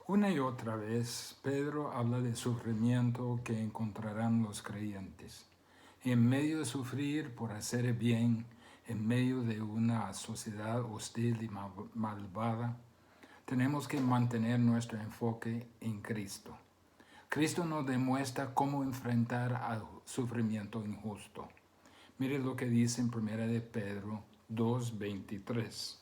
Una y otra vez, Pedro habla del sufrimiento que encontrarán los creyentes. En medio de sufrir por hacer el bien, en medio de una sociedad hostil y malvada, tenemos que mantener nuestro enfoque en Cristo. Cristo nos demuestra cómo enfrentar al sufrimiento injusto. Mire lo que dice en 1 de Pedro 2:23.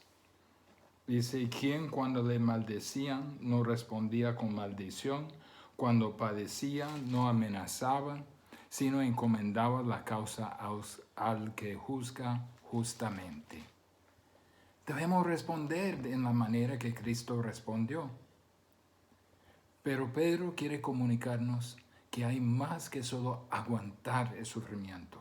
Dice, ¿quién cuando le maldecían no respondía con maldición? Cuando padecía no amenazaba, sino encomendaba la causa al que juzga justamente. Debemos responder en la manera que Cristo respondió. Pero Pedro quiere comunicarnos que hay más que solo aguantar el sufrimiento.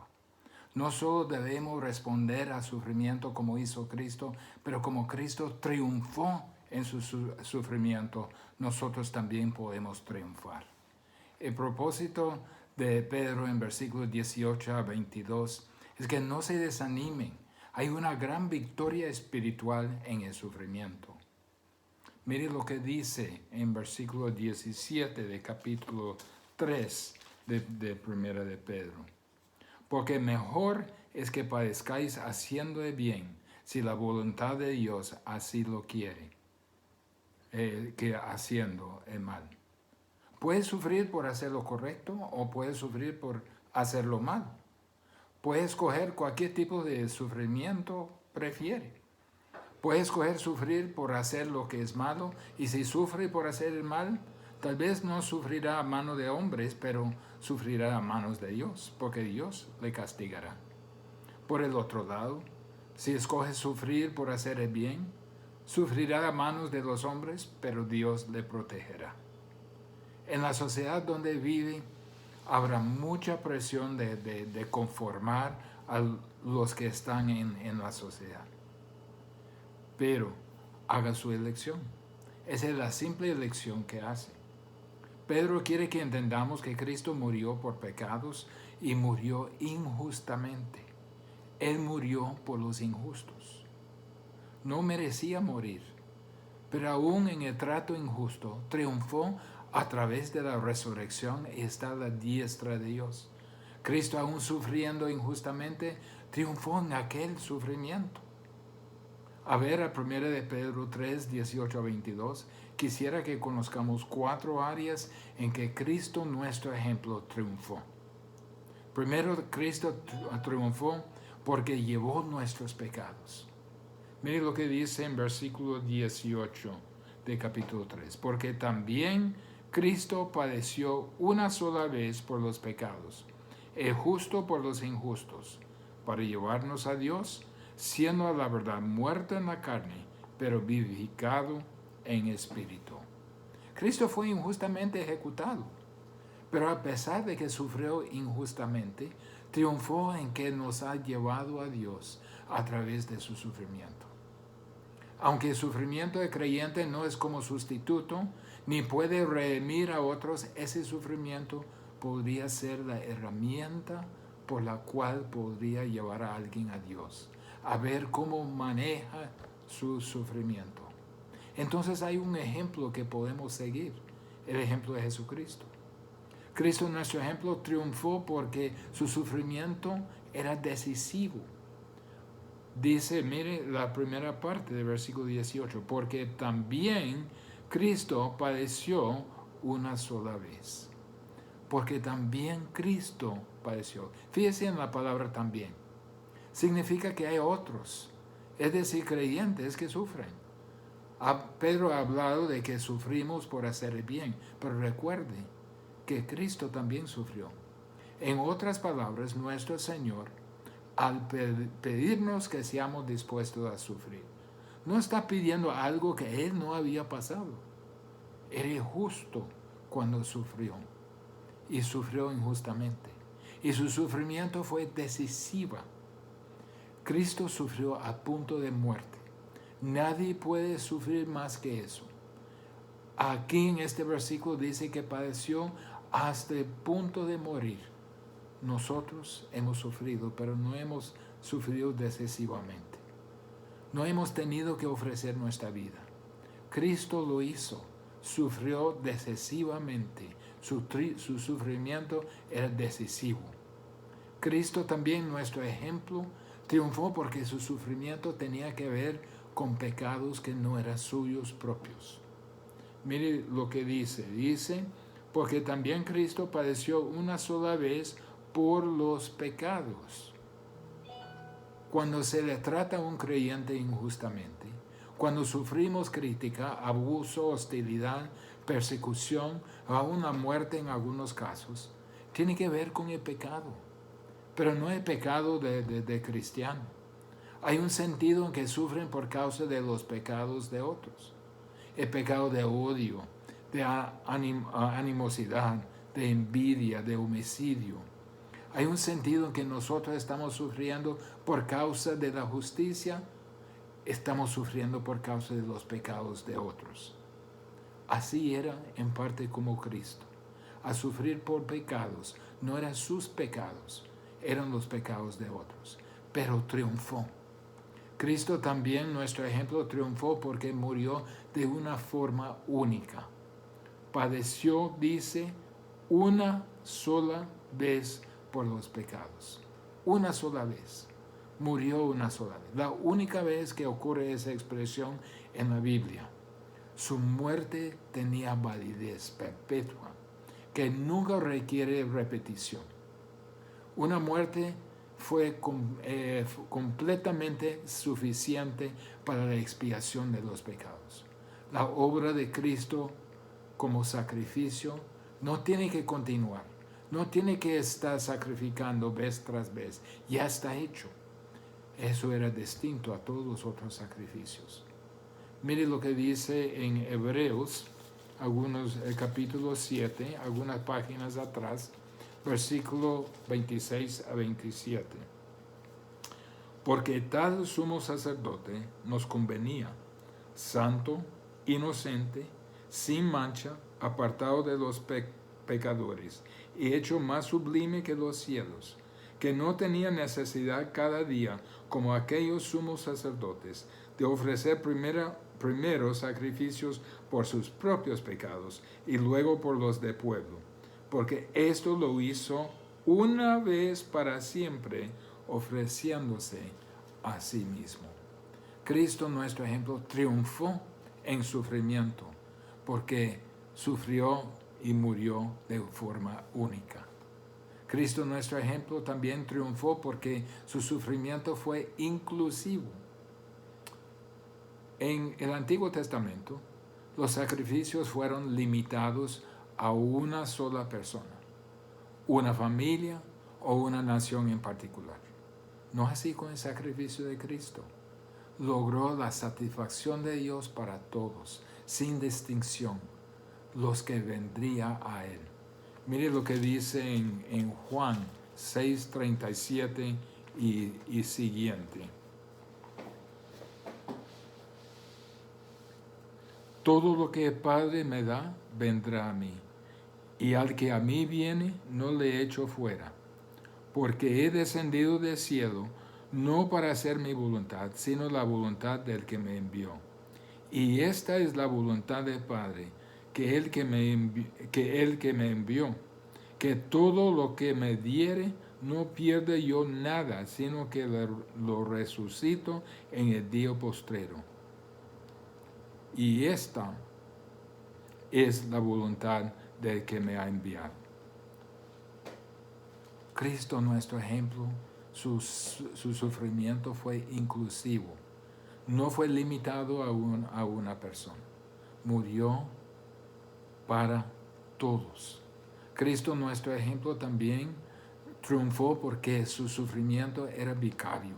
No solo debemos responder al sufrimiento como hizo Cristo, pero como Cristo triunfó en su sufrimiento, nosotros también podemos triunfar. El propósito de Pedro en versículos 18 a 22 es que no se desanimen. Hay una gran victoria espiritual en el sufrimiento. Mire lo que dice en versículo 17 de capítulo 3 de Primera de Pedro. Porque mejor es que padezcáis haciendo el bien, si la voluntad de Dios así lo quiere, que haciendo el mal. Puedes sufrir por hacer lo correcto o puedes sufrir por hacerlo mal. Puedes escoger cualquier tipo de sufrimiento prefiere. Puedes escoger sufrir por hacer lo que es malo, y si sufre por hacer el mal, tal vez no sufrirá a mano de hombres, pero sufrirá a manos de Dios, porque Dios le castigará. Por el otro lado, si escoge sufrir por hacer el bien, sufrirá a manos de los hombres, pero Dios le protegerá. En la sociedad donde vive, habrá mucha presión de conformar a los que están en la sociedad. Pero haga su elección. Esa es la simple elección que hace. Pedro quiere que entendamos que Cristo murió por pecados y murió injustamente. Él murió por los injustos. No merecía morir, pero aún en el trato injusto triunfó a través de la resurrección y está a la diestra de Dios. Cristo, aún sufriendo injustamente, triunfó en aquel sufrimiento. A ver, a 1 de Pedro 3, 18 a 22, quisiera que conozcamos 4 áreas en que Cristo, nuestro ejemplo, triunfó. Primero, Cristo triunfó porque llevó nuestros pecados. Mire lo que dice en versículo 18 de capítulo 3. Porque también Cristo padeció una sola vez por los pecados, el justo por los injustos, para llevarnos a Dios, siendo a la verdad muerto en la carne, pero vivificado en espíritu. Cristo fue injustamente ejecutado, pero a pesar de que sufrió injustamente, triunfó en que nos ha llevado a Dios a través de su sufrimiento. Aunque el sufrimiento de creyente no es como sustituto, ni puede redimir a otros, ese sufrimiento podría ser la herramienta por la cual podría llevar a alguien a Dios, a ver cómo maneja su sufrimiento. Entonces hay un ejemplo que podemos seguir, el ejemplo de Jesucristo. Cristo, nuestro ejemplo, triunfó porque su sufrimiento era decisivo. Dice, mire la primera parte del versículo 18, porque también Cristo padeció una sola vez. Porque también Cristo padeció. Fíjese en la palabra también. Significa que hay otros, es decir, creyentes que sufren. Pedro ha hablado de que sufrimos por hacer el bien, pero recuerde que Cristo también sufrió. En otras palabras, nuestro Señor, al pedirnos que seamos dispuestos a sufrir, no está pidiendo algo que Él no había pasado. Era justo cuando sufrió, y sufrió injustamente. Y su sufrimiento fue decisivo. Cristo sufrió a punto de muerte. Nadie puede sufrir más que eso. Aquí en este versículo dice que padeció hasta el punto de morir. Nosotros hemos sufrido, pero no hemos sufrido decisivamente. No hemos tenido que ofrecer nuestra vida. Cristo lo hizo sufrió decisivamente. Su sufrimiento era decisivo. Cristo también, nuestro ejemplo, triunfó porque su sufrimiento tenía que ver con pecados que no eran suyos propios. Mire lo que dice, porque también Cristo padeció una sola vez por los pecados. Cuando se le trata a un creyente injustamente, cuando sufrimos crítica, abuso, hostilidad, persecución, aún la muerte en algunos casos, tiene que ver con el pecado, pero no el pecado de cristiano. Hay un sentido en que sufren por causa de los pecados de otros. El pecado de odio, de animosidad, de envidia, de homicidio. Hay un sentido en que nosotros estamos sufriendo por causa de la justicia, estamos sufriendo por causa de los pecados de otros. Así era en parte como Cristo. A sufrir por pecados, no eran sus pecados, eran los pecados de otros, pero triunfó. Cristo también, nuestro ejemplo, triunfó porque murió de una forma única. Padeció, dice, una sola vez por los pecados. Una sola vez. Murió una sola vez. La única vez que ocurre esa expresión en la Biblia. Su muerte tenía validez perpetua, que nunca requiere repetición. Una muerte fue completamente suficiente para la expiación de los pecados. La obra de Cristo como sacrificio no tiene que continuar, no tiene que estar sacrificando vez tras vez, ya está hecho. Eso era distinto a todos los otros sacrificios. Mire lo que dice en Hebreos, capítulo 7, algunas páginas atrás, versículo 26 a 27. Porque tal sumo sacerdote nos convenía, santo, inocente, sin mancha, apartado de los pecadores, y hecho más sublime que los cielos, que no tenía necesidad cada día, como aquellos sumos sacerdotes, de ofrecer primero sacrificios por sus propios pecados y luego por los del pueblo, porque esto lo hizo una vez para siempre, ofreciéndose a sí mismo. Cristo, nuestro ejemplo, triunfó en sufrimiento, porque sufrió y murió de forma única. Cristo, nuestro ejemplo, también triunfó porque su sufrimiento fue inclusivo. En el Antiguo Testamento, los sacrificios fueron limitados a una sola persona, una familia o una nación en particular. No así con el sacrificio de Cristo. Logró la satisfacción de Dios para todos, sin distinción, los que vendría a Él. Mire lo que dice en Juan 6:37 y siguiente. Todo lo que el Padre me da, vendrá a mí, y al que a mí viene, no le echo fuera, porque he descendido del cielo, no para hacer mi voluntad, sino la voluntad del que me envió. Y esta es la voluntad del Padre, que Él que me envió, que todo lo que me diere, no pierda yo nada, sino que lo resucito en el día postrero. Y esta es la voluntad del que me ha enviado. Cristo, nuestro ejemplo, su sufrimiento fue inclusivo. No fue limitado a una persona. Murió para todos. Cristo, nuestro ejemplo, también triunfó porque su sufrimiento era vicario.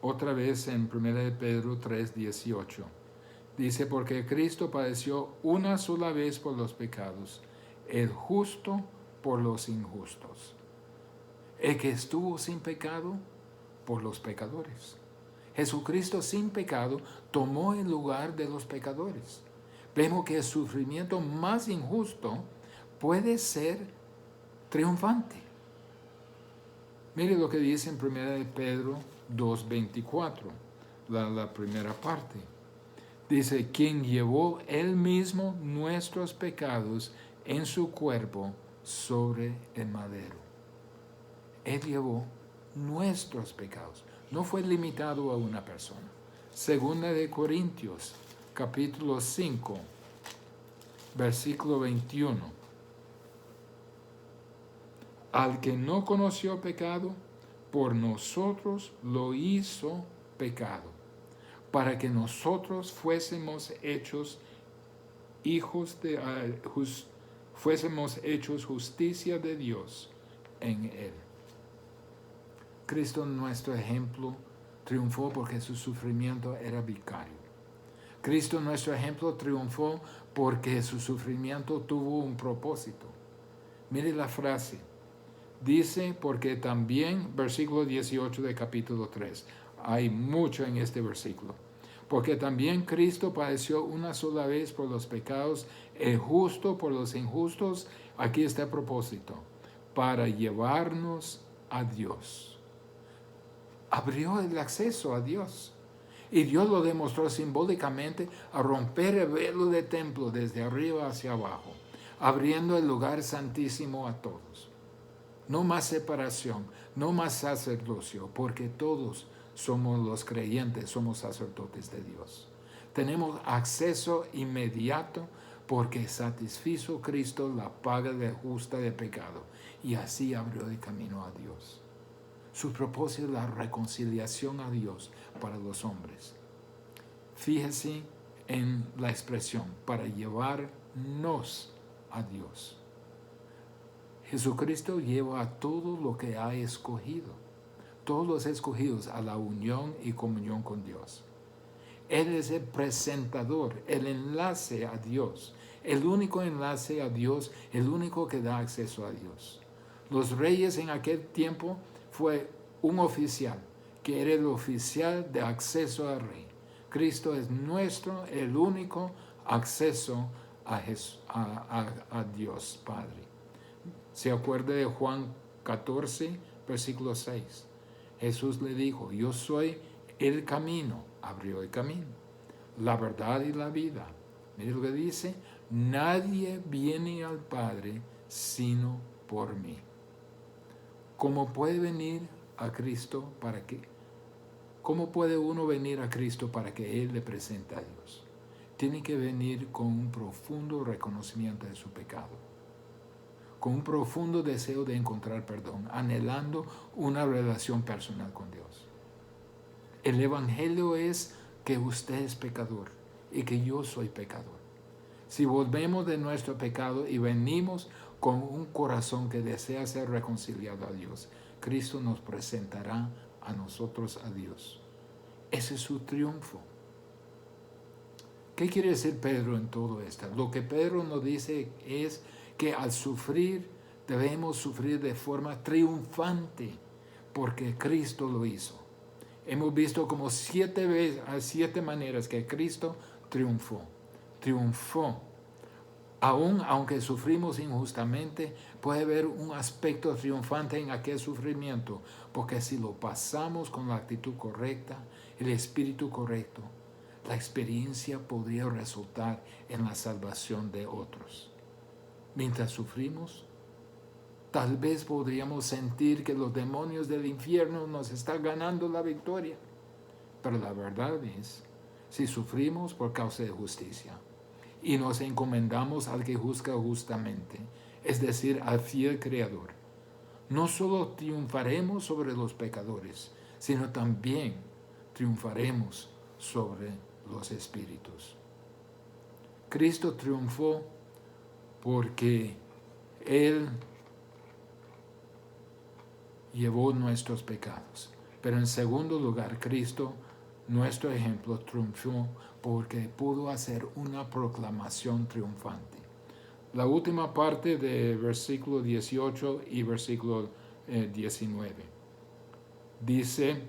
Otra vez en 1 Pedro 3:18. Dice, porque Cristo padeció una sola vez por los pecados, el justo por los injustos. El que estuvo sin pecado por los pecadores. Jesucristo sin pecado tomó el lugar de los pecadores. Vemos que el sufrimiento más injusto puede ser triunfante. Mire lo que dice en 1 Pedro 2:24, la primera parte. Dice, quien llevó él mismo nuestros pecados en su cuerpo sobre el madero. Él llevó nuestros pecados. No fue limitado a una persona. Segunda de Corintios, capítulo 5, versículo 21. Al que no conoció pecado, por nosotros lo hizo pecado, para que nosotros fuésemos hechos fuésemos hechos justicia de Dios en él. Cristo, nuestro ejemplo, triunfó porque su sufrimiento era vicario. Cristo, nuestro ejemplo, triunfó porque su sufrimiento tuvo un propósito. Mire la frase. Dice, porque también, versículo 18 de capítulo 3. Hay mucho en este versículo. Porque también Cristo padeció una sola vez por los pecados, el justo por los injustos. Aquí está el propósito. Para llevarnos a Dios. Abrió el acceso a Dios. Y Dios lo demostró simbólicamente a romper el velo del templo desde arriba hacia abajo, abriendo el lugar santísimo a todos. No más separación, no más sacerdocio, porque todos somos los creyentes, somos sacerdotes de Dios. Tenemos acceso inmediato porque satisfizo Cristo la paga justa de pecado y así abrió el camino a Dios. Su propósito es la reconciliación a Dios para los hombres. Fíjese en la expresión, para llevarnos a Dios. Jesucristo lleva a todo lo que ha escogido, todos los escogidos a la unión y comunión con Dios. Él es el presentador, el enlace a Dios, el único enlace a Dios, el único que da acceso a Dios. Los reyes en aquel tiempo fue un oficial, que era el oficial de acceso al rey. Cristo es el único acceso a Dios Padre. Se acuerda de Juan 14, versículo 6. Jesús le dijo, yo soy el camino, abrió el camino, la verdad y la vida. Mire lo que dice, nadie viene al Padre sino por mí. ¿Cómo puede venir a Cristo para qué? ¿Cómo puede uno venir a Cristo para que Él le presente a Dios? Tiene que venir con un profundo reconocimiento de su pecado, con un profundo deseo de encontrar perdón, anhelando una relación personal con Dios. El Evangelio es que usted es pecador y que yo soy pecador. Si volvemos de nuestro pecado y venimos con un corazón que desea ser reconciliado a Dios, Cristo nos presentará a nosotros a Dios. Ese es su triunfo. ¿Qué quiere decir Pedro en todo esto? Lo que Pedro nos dice es que al sufrir debemos sufrir de forma triunfante porque Cristo lo hizo. Hemos visto como 7 maneras que Cristo triunfó. Triunfó. Aunque sufrimos injustamente, puede haber un aspecto triunfante en aquel sufrimiento, porque si lo pasamos con la actitud correcta, el espíritu correcto, la experiencia podría resultar en la salvación de otros. Mientras sufrimos, tal vez podríamos sentir que los demonios del infierno nos están ganando la victoria. Pero la verdad es, si sufrimos por causa de justicia y nos encomendamos al que juzga justamente, es decir, al fiel Creador, no solo triunfaremos sobre los pecadores, sino también triunfaremos sobre los espíritus. Cristo triunfó porque Él llevó nuestros pecados. Pero en segundo lugar, Cristo, nuestro ejemplo, triunfó porque pudo hacer una proclamación triunfante. La última parte de versículo 18 y versículo 19. Dice,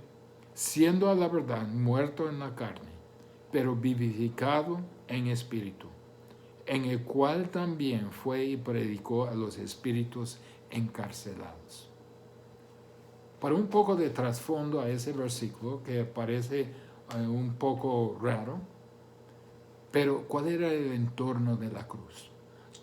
siendo a la verdad muerto en la carne, pero vivificado en espíritu, en el cual también fue y predicó a los espíritus encarcelados. Para un poco de trasfondo a ese versículo, que parece un poco raro, Pero ¿cuál era el entorno de la cruz?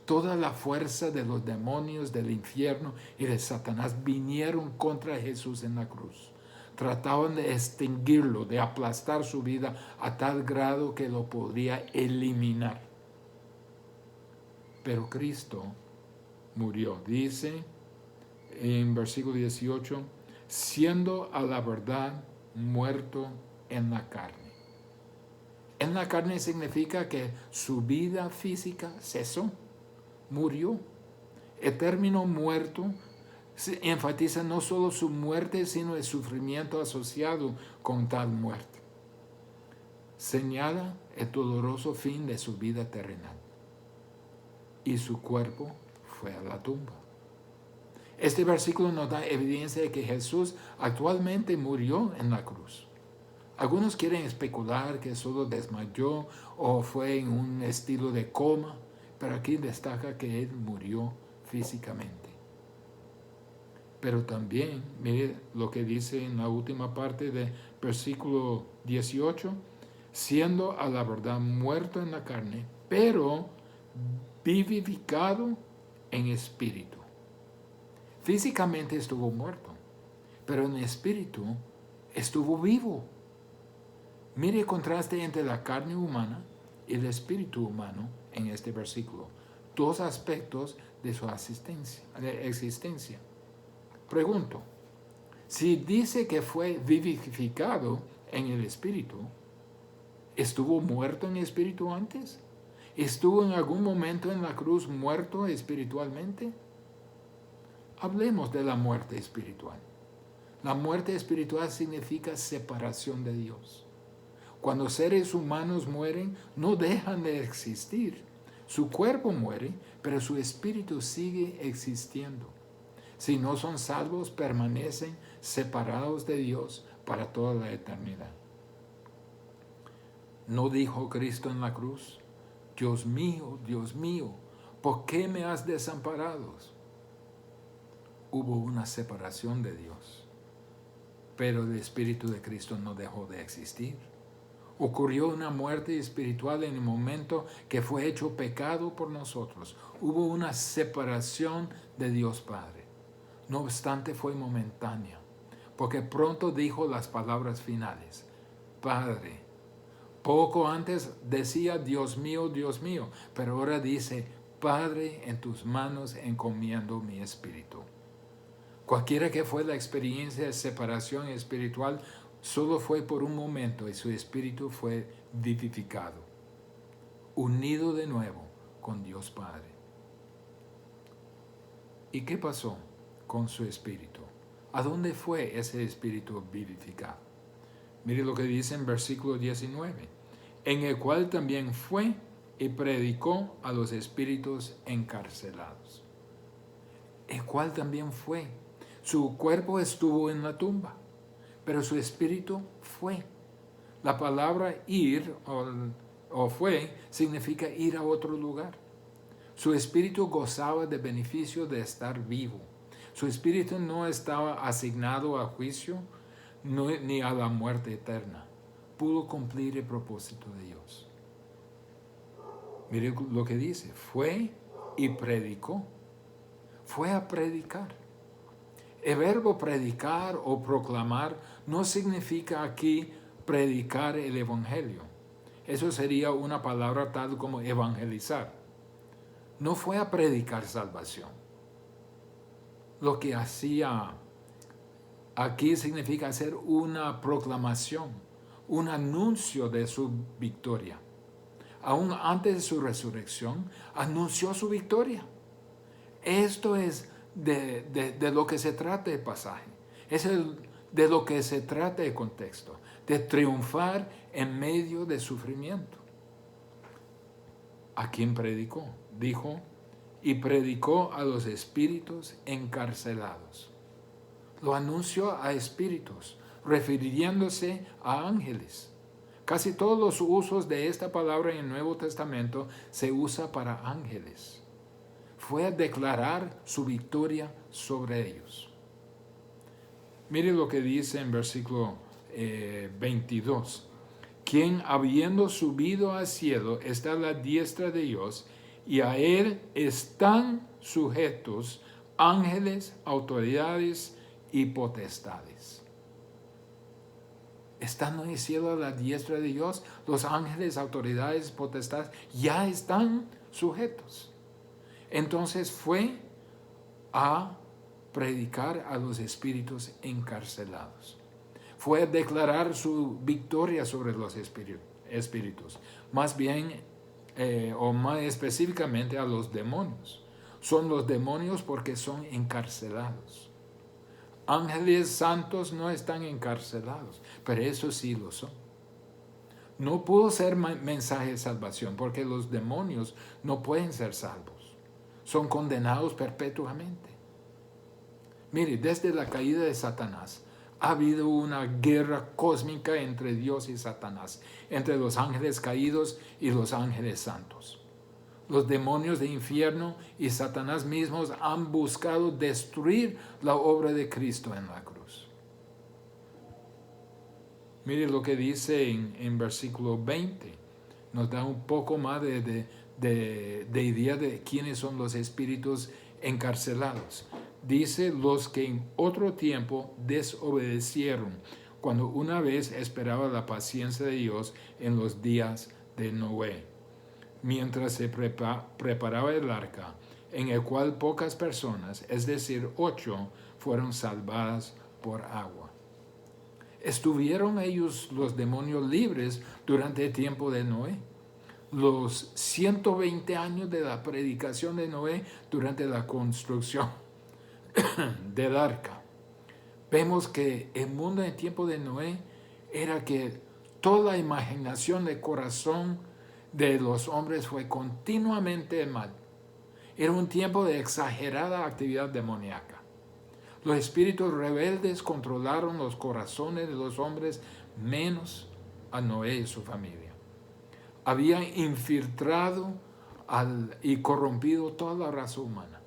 Toda la fuerza de los demonios del infierno y de Satanás vinieron contra Jesús en la cruz. Trataban de extinguirlo, de aplastar su vida a tal grado que lo podría eliminar. Pero Cristo murió. Dice en versículo 18, siendo a la verdad muerto en la carne. En la carne significa que su vida física cesó, murió. El término muerto enfatiza no solo su muerte, sino el sufrimiento asociado con tal muerte. Señala el doloroso fin de su vida terrenal. Y su cuerpo fue a la tumba. Este versículo nos da evidencia de que Jesús actualmente murió en la cruz. Algunos quieren especular que solo desmayó o fue en un estilo de coma, pero aquí destaca que Él murió físicamente. Pero también, mire lo que dice en la última parte del versículo 18, siendo a la verdad muerto en la carne, pero vivificado en espíritu. Físicamente estuvo muerto, pero en espíritu estuvo vivo. Mire el contraste entre la carne humana y el espíritu humano en este versículo. Dos aspectos de su existencia. Pregunto, si dice que fue vivificado en el espíritu, ¿estuvo muerto en espíritu antes? ¿Estuvo en algún momento en la cruz muerto espiritualmente? Hablemos de la muerte espiritual. La muerte espiritual significa separación de Dios. Cuando seres humanos mueren, no dejan de existir. Su cuerpo muere, pero su espíritu sigue existiendo. Si no son salvos, permanecen separados de Dios para toda la eternidad. ¿No dijo Cristo en la cruz? Dios mío, ¿por qué me has desamparado? Hubo una separación de Dios, pero el Espíritu de Cristo no dejó de existir. Ocurrió una muerte espiritual en el momento que fue hecho pecado por nosotros. Hubo una separación de Dios Padre. No obstante, fue momentánea, porque pronto dijo las palabras finales: Padre. Poco antes decía Dios mío, pero ahora dice: Padre, en tus manos encomiendo mi espíritu. Cualquiera que fue la experiencia de separación espiritual, solo fue por un momento y su espíritu fue vivificado, unido de nuevo con Dios Padre. ¿Y qué pasó con su espíritu? ¿A dónde fue ese espíritu vivificado? Mire lo que dice en versículo 19. En el cual también fue y predicó a los espíritus encarcelados. El cual también fue. Su cuerpo estuvo en la tumba, pero su espíritu fue. La palabra ir o fue significa ir a otro lugar. Su espíritu gozaba del beneficio de estar vivo. Su espíritu no estaba asignado a juicio ni a la muerte eterna. Pudo cumplir el propósito de Dios. Mire lo que dice: fue y predicó. Fue a predicar. El verbo predicar o proclamar no significa aquí predicar el evangelio. Eso sería una palabra tal como evangelizar. No fue a predicar salvación. Lo que hacía aquí significa hacer una proclamación, un anuncio de su victoria. Aún antes de su resurrección, anunció su victoria. Esto es de lo que se trata el pasaje. Es de lo que se trata el contexto. De triunfar en medio de sufrimiento. ¿A quién predicó? Dijo: y predicó a los espíritus encarcelados. Lo anunció a espíritus, refiriéndose a ángeles. Casi todos los usos de esta palabra en el Nuevo Testamento se usa para ángeles. Fue a declarar su victoria sobre ellos. Mire lo que dice en versículo 22. quien habiendo subido al cielo está a la diestra de Dios, y a él están sujetos ángeles, autoridades y potestades. Estando en el cielo a la diestra de Dios, los ángeles, autoridades, potestades ya están sujetos. Entonces fue a predicar a los espíritus encarcelados. Fue a declarar su victoria sobre los espíritus. Más bien, o más específicamente a los demonios. Son los demonios porque son encarcelados. Ángeles santos no están encarcelados, pero eso sí lo son. No pudo ser mensaje de salvación porque los demonios no pueden ser salvos. Son condenados perpetuamente. Mire, desde la caída de Satanás ha habido una guerra cósmica entre Dios y Satanás, entre los ángeles caídos y los ángeles santos. Los demonios de infierno y Satanás mismos han buscado destruir la obra de Cristo en la cruz. Mire lo que dice en versículo 20. Nos da un poco más de idea de quiénes son los espíritus encarcelados. Dice, los que en otro tiempo desobedecieron, cuando una vez esperaba la paciencia de Dios en los días de Noé, mientras se preparaba el arca, en el cual pocas personas, es decir, 8, fueron salvadas por agua. Estuvieron ellos, los demonios, libres durante el tiempo de Noé. Los 120 años de la predicación de Noé durante la construcción del arca. Vemos que el mundo en el tiempo de Noé era que toda la imaginación del corazón de los hombres fue continuamente mal. Era un tiempo de exagerada actividad demoníaca. Los espíritus rebeldes controlaron los corazones de los hombres, menos a Noé y su familia. Habían infiltrado y corrompido toda la raza humana.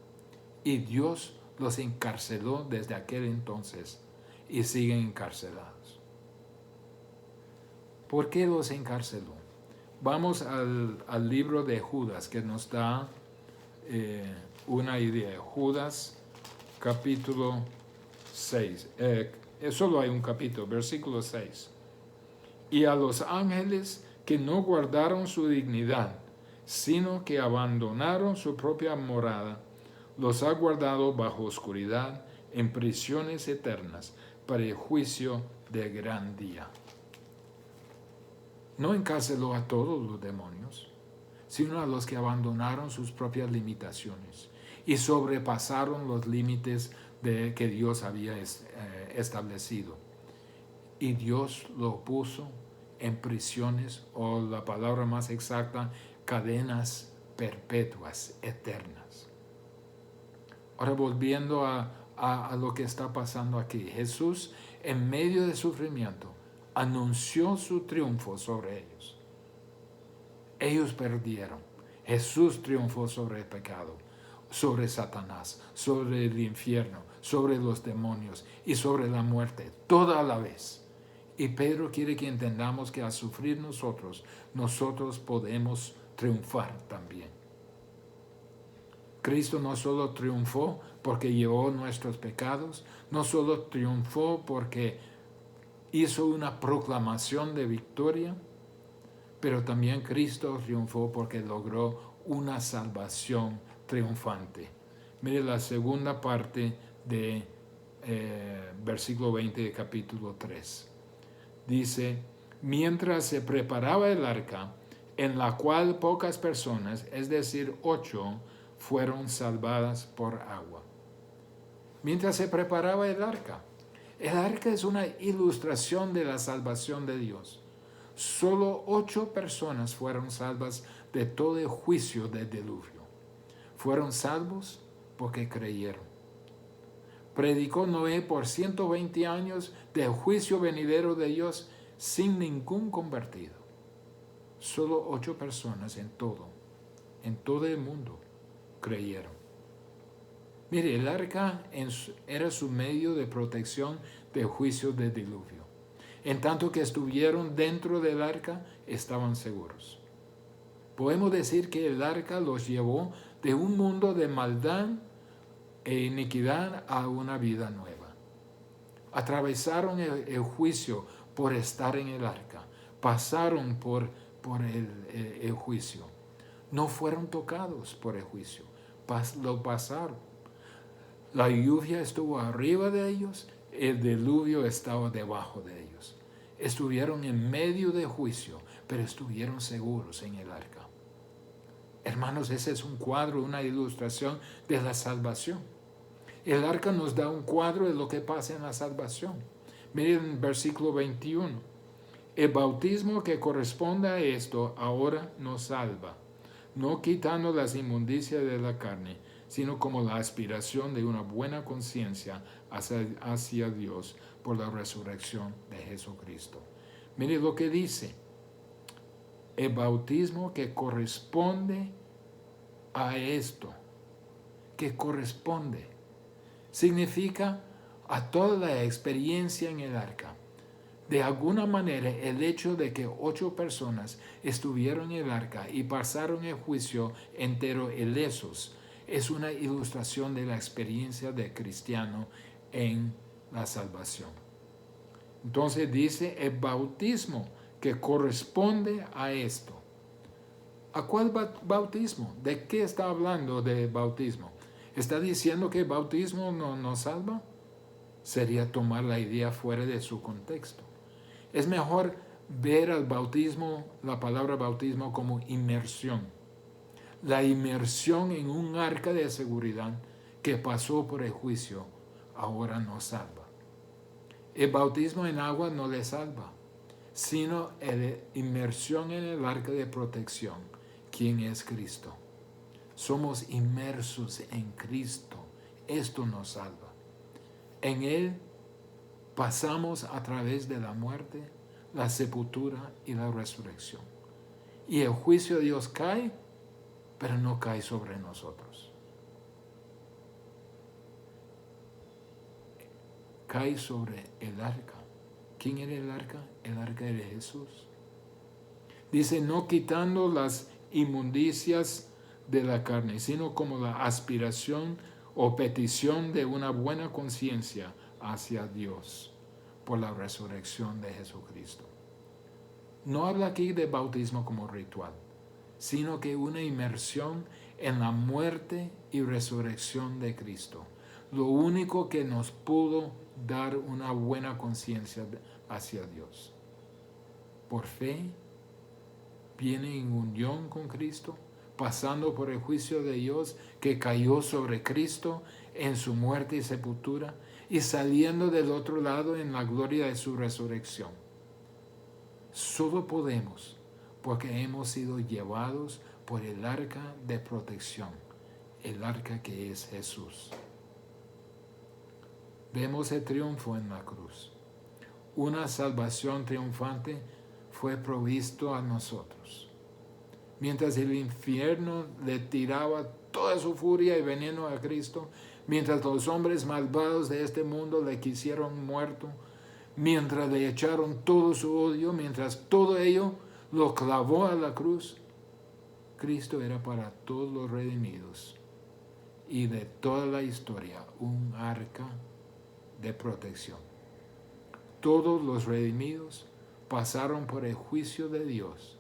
Y Dios los encarceló desde aquel entonces y siguen encarcelados. ¿Por qué los encarceló? Vamos al libro de Judas, que nos da una idea. Judas, capítulo 6. Solo hay un capítulo, versículo 6. Y a los ángeles que no guardaron su dignidad, sino que abandonaron su propia morada, los ha guardado bajo oscuridad en prisiones eternas para el juicio del gran día. No encarceló a todos los demonios, sino a los que abandonaron sus propias limitaciones y sobrepasaron los límites que Dios había establecido. Y Dios lo puso en prisiones, o la palabra más exacta, cadenas perpetuas, eternas. Ahora, volviendo a lo que está pasando aquí, Jesús, en medio de sufrimiento, anunció su triunfo sobre ellos. Ellos perdieron. Jesús triunfó sobre el pecado, sobre Satanás, sobre el infierno, sobre los demonios y sobre la muerte, toda a la vez. Y Pedro quiere que entendamos que al sufrir nosotros podemos triunfar también. Cristo no solo triunfó porque llevó nuestros pecados, no solo triunfó porque hizo una proclamación de victoria, pero también Cristo triunfó porque logró una salvación triunfante. Mire la segunda parte de versículo 20 de capítulo 3. Dice, mientras se preparaba el arca, en la cual pocas personas, es decir, 8, fueron salvadas por agua. Mientras se preparaba el arca es una ilustración de la salvación de Dios. Solo 8 personas fueron salvas de todo el juicio del diluvio. Fueron salvos porque creyeron. Predicó Noé por 120 años del juicio venidero de Dios sin ningún convertido. Solo 8 personas en todo el mundo, creyeron. Mire, el arca era su medio de protección del juicio del diluvio. En tanto que estuvieron dentro del arca, estaban seguros. Podemos decir que el arca los llevó de un mundo de maldad e iniquidad a una vida nueva. Atravesaron el juicio por estar en el arca. Pasaron por el juicio. No fueron tocados por el juicio. Lo pasaron. La lluvia estuvo arriba de ellos. El diluvio estaba debajo de ellos. Estuvieron en medio de juicio, pero estuvieron seguros en el arca. Hermanos, ese es un cuadro, una ilustración de la salvación. El arca nos da un cuadro de lo que pasa en la salvación. Miren versículo 21. El bautismo que corresponde a esto ahora nos salva, no quitando las inmundicias de la carne, sino como la aspiración de una buena conciencia hacia Dios por la resurrección de Jesucristo. Mire lo que dice. El bautismo que corresponde a esto, que corresponde, significa a toda la experiencia en el arca. De alguna manera, el hecho de que 8 personas estuvieron en el arca y pasaron el juicio entero ilesos es una ilustración de la experiencia del cristiano en la salvación. Entonces dice el bautismo que corresponde a esto. ¿A cuál bautismo? ¿De qué está hablando de bautismo? ¿Está diciendo que el bautismo no nos salva? Sería tomar la idea fuera de su contexto. Es mejor ver al bautismo, la palabra bautismo, como inmersión. La inmersión en un arca de seguridad que pasó por el juicio ahora nos salva. El bautismo en agua no le salva, sino la inmersión en el arca de protección, quien es Cristo. Somos inmersos en Cristo. Esto nos salva. En Él pasamos a través de la muerte, la sepultura y la resurrección. Y el juicio de Dios cae, pero no cae sobre nosotros. Cae sobre el arca. ¿Quién era el arca? El arca de Jesús. Dice, no quitando las inmundicias de la carne, sino como la aspiración o petición de una buena conciencia hacia Dios por la resurrección de Jesucristo. No habla aquí de bautismo como ritual, sino que una inmersión en la muerte y resurrección de Cristo. Lo único que nos pudo dar una buena conciencia hacia Dios. Por fe, viene en unión con Cristo, pasando por el juicio de Dios que cayó sobre Cristo en su muerte y sepultura, y saliendo del otro lado en la gloria de su resurrección. Solo podemos porque hemos sido llevados por el arca de protección, el arca que es Jesús. Vemos el triunfo en la cruz. Una salvación triunfante fue provisto a nosotros. Mientras el infierno le tiraba toda su furia y veneno a Cristo, mientras los hombres malvados de este mundo le quisieron muerto, mientras le echaron todo su odio, mientras todo ello lo clavó a la cruz, Cristo era para todos los redimidos y de toda la historia un arca de protección. Todos los redimidos pasaron por el juicio de Dios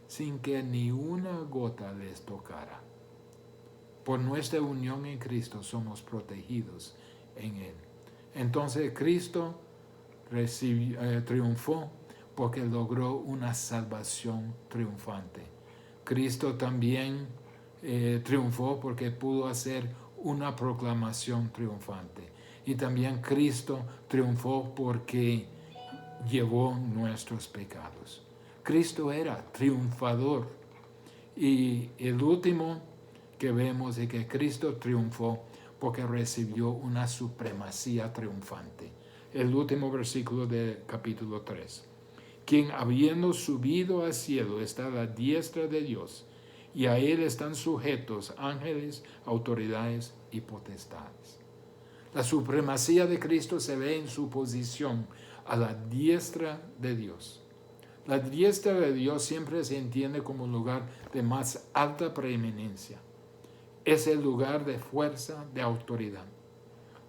sin que ni una gota les tocara. Por nuestra unión en Cristo somos protegidos en Él. Entonces Cristo triunfó porque logró una salvación triunfante. Cristo también triunfó porque pudo hacer una proclamación triunfante. Y también Cristo triunfó porque llevó nuestros pecados. Cristo era triunfador. Y el último que vemos es que Cristo triunfó porque recibió una supremacía triunfante. El último versículo del capítulo 3. Quien habiendo subido al cielo está a la diestra de Dios, y a Él están sujetos ángeles, autoridades y potestades. La supremacía de Cristo se ve en su posición a la diestra de Dios. La diestra de Dios siempre se entiende como un lugar de más alta preeminencia. Es el lugar de fuerza, de autoridad.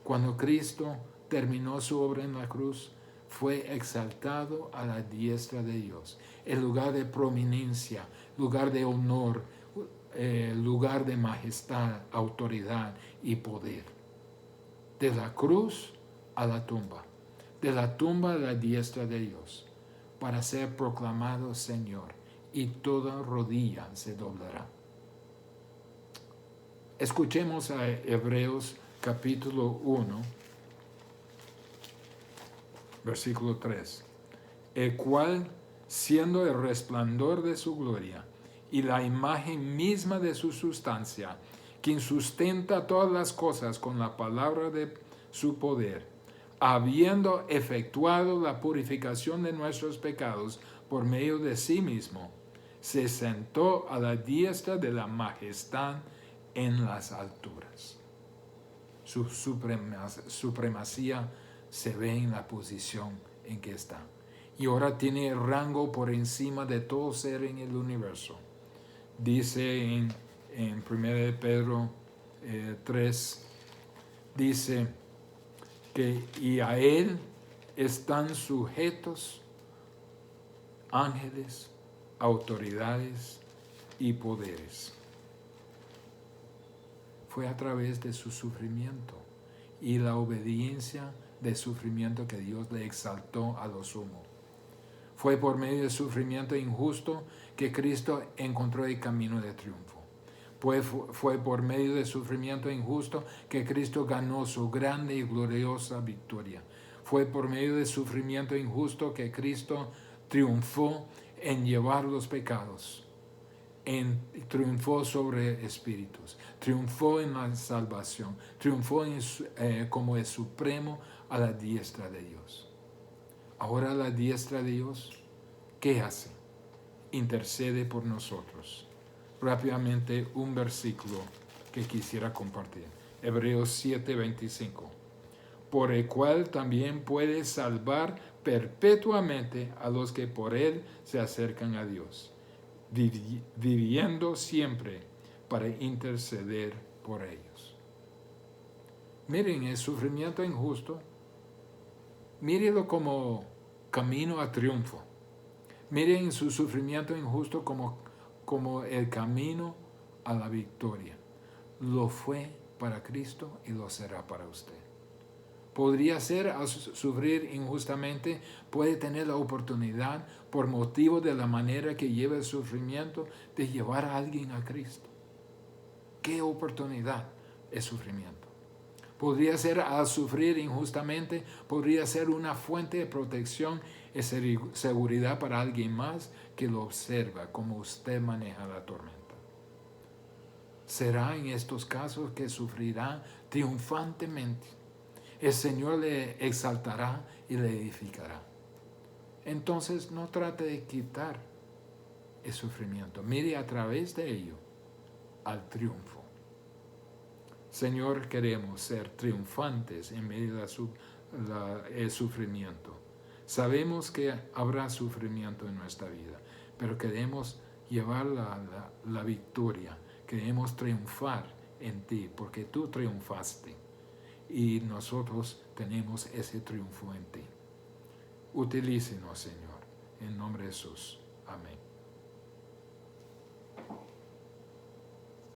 Cuando Cristo terminó su obra en la cruz, fue exaltado a la diestra de Dios. El lugar de prominencia, lugar de honor, lugar de majestad, autoridad y poder. De la cruz a la tumba. De la tumba a la diestra de Dios. Para ser proclamado Señor. Y toda rodilla se doblará. Escuchemos a Hebreos capítulo 1, versículo 3. El cual, siendo el resplandor de su gloria y la imagen misma de su sustancia, quien sustenta todas las cosas con la palabra de su poder, habiendo efectuado la purificación de nuestros pecados por medio de sí mismo, se sentó a la diestra de la majestad en las alturas. Su supremacía se ve en la posición en que está. Y ahora tiene rango por encima de todo ser en el universo. Dice en 1 Pedro 3, dice que y a él están sujetos ángeles, autoridades y poderes. Fue a través de su sufrimiento y la obediencia del sufrimiento que Dios le exaltó a lo sumo. Fue por medio del sufrimiento injusto que Cristo encontró el camino de triunfo. Fue por medio del sufrimiento injusto que Cristo ganó su grande y gloriosa victoria. Fue por medio del sufrimiento injusto que Cristo triunfó en llevar los pecados. Triunfó sobre espíritus, triunfó en la salvación, triunfó como el supremo a la diestra de Dios. Ahora la diestra de Dios, ¿qué hace? Intercede por nosotros. Rápidamente un versículo que quisiera compartir. Hebreos 7:25. Por el cual también puede salvar perpetuamente a los que por él se acercan a Dios, viviendo siempre para interceder por ellos. Miren el sufrimiento injusto, mírenlo como camino a triunfo. Miren su sufrimiento injusto como el camino a la victoria. Lo fue para Cristo y lo será para usted. Podría ser al sufrir injustamente, puede tener la oportunidad, por motivo de la manera que lleva el sufrimiento, de llevar a alguien a Cristo. ¿Qué oportunidad es sufrimiento? Podría ser al sufrir injustamente, podría ser una fuente de protección y seguridad para alguien más que lo observa como usted maneja la tormenta. Será en estos casos que sufrirá triunfantemente. El Señor le exaltará y le edificará. Entonces no trate de quitar el sufrimiento. Mire a través de ello al triunfo. Señor, queremos ser triunfantes en medio del sufrimiento. Sabemos que habrá sufrimiento en nuestra vida, pero queremos llevar la victoria. Queremos triunfar en ti, porque tú triunfaste. Y nosotros tenemos ese triunfo en ti. Utilícenos, Señor, en nombre de Jesús. Amén.